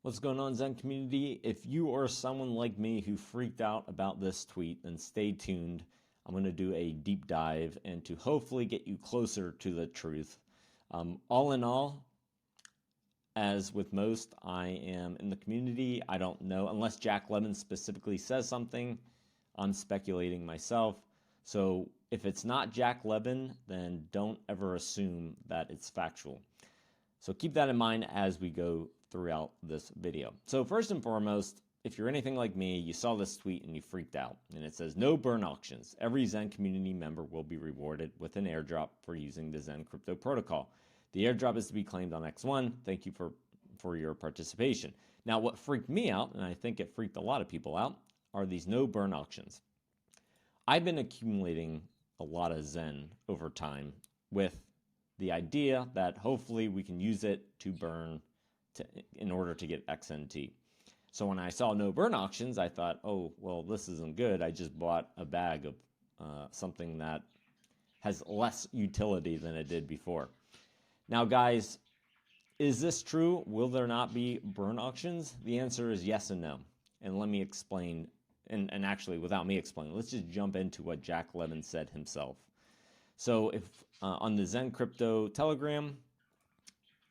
What's going on, Zen community? If you are someone like me who freaked out about this tweet, then stay tuned. I'm going to do a deep dive and to hopefully get you closer to the truth. All in all, as with most, I am in the community. I don't know, unless Jack Levin specifically says something, I'm speculating myself. So if it's not Jack Levin, then don't ever assume that it's factual. So keep that in mind as we go throughout this video. So first and foremost, if you're anything like me, you saw this tweet and you freaked out. And it says, no burn auctions. Every Zen community member will be rewarded with an airdrop for using the Zen crypto protocol. The airdrop is to be claimed on X1. Thank you for your participation. Now, what freaked me out, and I think it freaked a lot of people out, are these no burn auctions. I've been accumulating a lot of Zen over time with the idea that hopefully we can use it to burn in order to get XNT. So when I saw no burn auctions, I thought, oh, well, this isn't good. I just bought a bag of something that has less utility than it did before. Now, guys, is this true? Will there not be burn auctions? The answer is yes and no. And let me explain, and actually without me explaining, let's just jump into what Jack Levin said himself. So if on the Zen Crypto Telegram,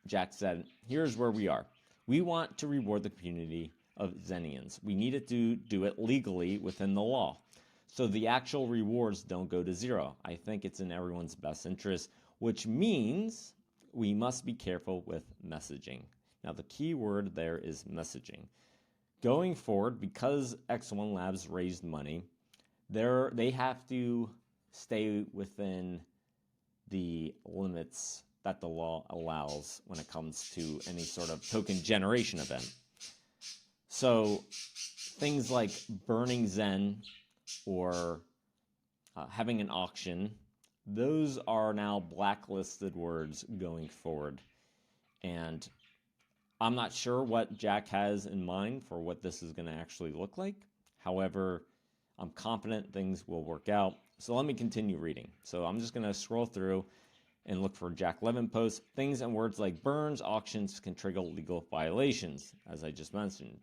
Jack said, here's where we are. We want to reward the community of Zenians. We needed to do it legally within the law, so the actual rewards don't go to zero. I think it's in everyone's best interest, which means we must be careful with messaging. Now, the key word there is messaging. Going forward, because X1 Labs raised money, they have to stay within the limits that the law allows when it comes to any sort of token generation event. So things like burning Zen or having an auction, those are now blacklisted words going forward. And I'm not sure what Jack has in mind for what this is going to actually look like. However, I'm confident things will work out. So let me continue reading. So I'm just going to scroll through and look for Jack Levin posts. Things and words like burns, auctions can trigger legal violations, as I just mentioned.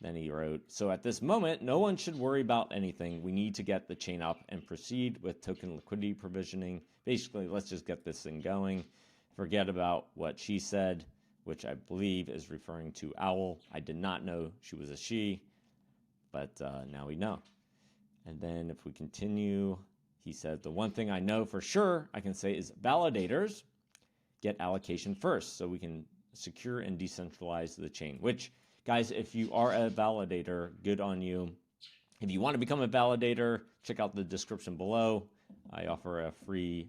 Then he wrote, so at this moment, no one should worry about anything. We need to get the chain up and proceed with token liquidity provisioning. Basically, let's just get this thing going. Forget about what she said, which I believe is referring to Owl. I did not know she was a she, but now we know. And then if we continue, he said, the one thing I know for sure I can say is validators get allocation first so we can secure and decentralize the chain, which, guys, if you are a validator, good on you. If you want to become a validator, check out the description below. I offer a free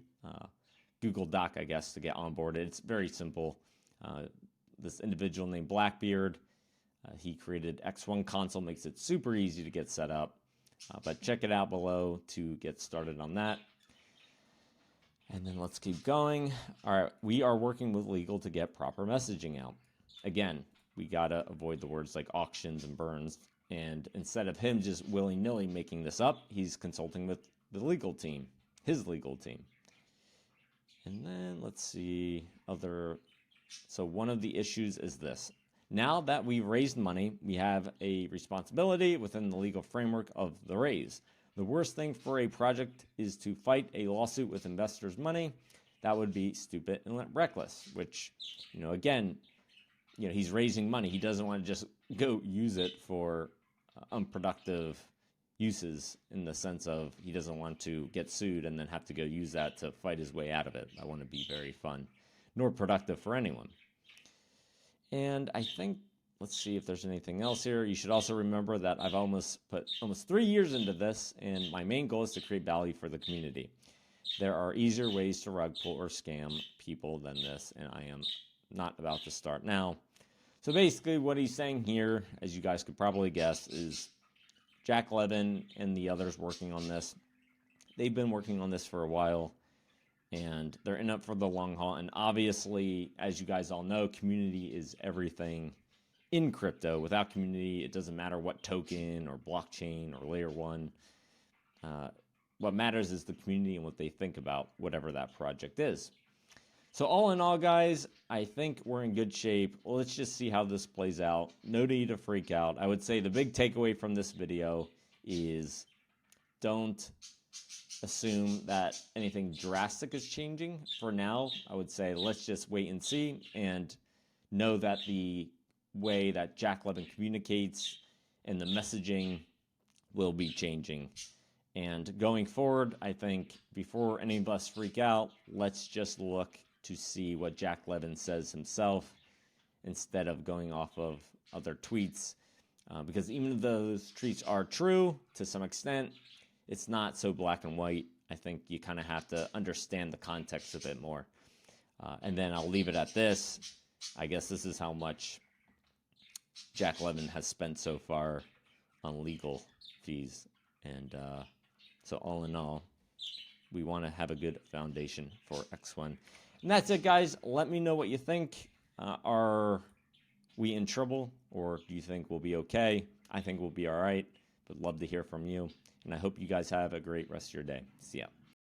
Google Doc, I guess, to get onboarded. It's very simple. This individual named Blackbeard, he created X1 console, makes it super easy to get set up. But check it out below to get started on that. And then let's keep going. All right, we are working with legal to get proper messaging out. Again, we got to avoid the words like auctions and burns. And instead of him just willy-nilly making this up, he's consulting with the legal team, his legal team. And then let's see so one of the issues is this. Now that we've raised money, we have a responsibility within the legal framework of the raise. The worst thing for a project is to fight a lawsuit with investors' money. That would be stupid and reckless, which, again, he's raising money. He doesn't want to just go use it for unproductive uses, in the sense of he doesn't want to get sued and then have to go use that to fight his way out of it. That wouldn't be very fun, nor productive for anyone. And I think, let's see if there's anything else here. You should also remember that I've put almost 3 years into this, and my main goal is to create value for the community. There are easier ways to rug pull or scam people than this, and I am not about to start now. So basically what he's saying here, as you guys could probably guess, is Jack Levin and the others working on this, they've been working on this for a while, and they're in it for the long haul. And obviously, as you guys all know, community is everything in crypto. Without community, it doesn't matter what token or blockchain or layer one. What matters is the community and what they think about whatever that project is. So all in all, guys, I think we're in good shape. Well, let's just see how this plays out. No need to freak out. I would say the big takeaway from this video is don't assume that anything drastic is changing. For now, I would say let's just wait and see, and know that the way that Jack Levin communicates and the messaging will be changing. And going forward, I think before any of us freak out, let's just look to see what Jack Levin says himself instead of going off of other tweets. Because even if those tweets are true to some extent, it's not so black and white. I think you kind of have to understand the context a bit more. And then I'll leave it at this. I guess this is how much Jack Levin has spent so far on legal fees. And so all in all, we want to have a good foundation for X1. And that's it, guys. Let me know what you think. Are we in trouble, or do you think we'll be okay? I think we'll be all right, but love to hear from you. And I hope you guys have a great rest of your day. See ya.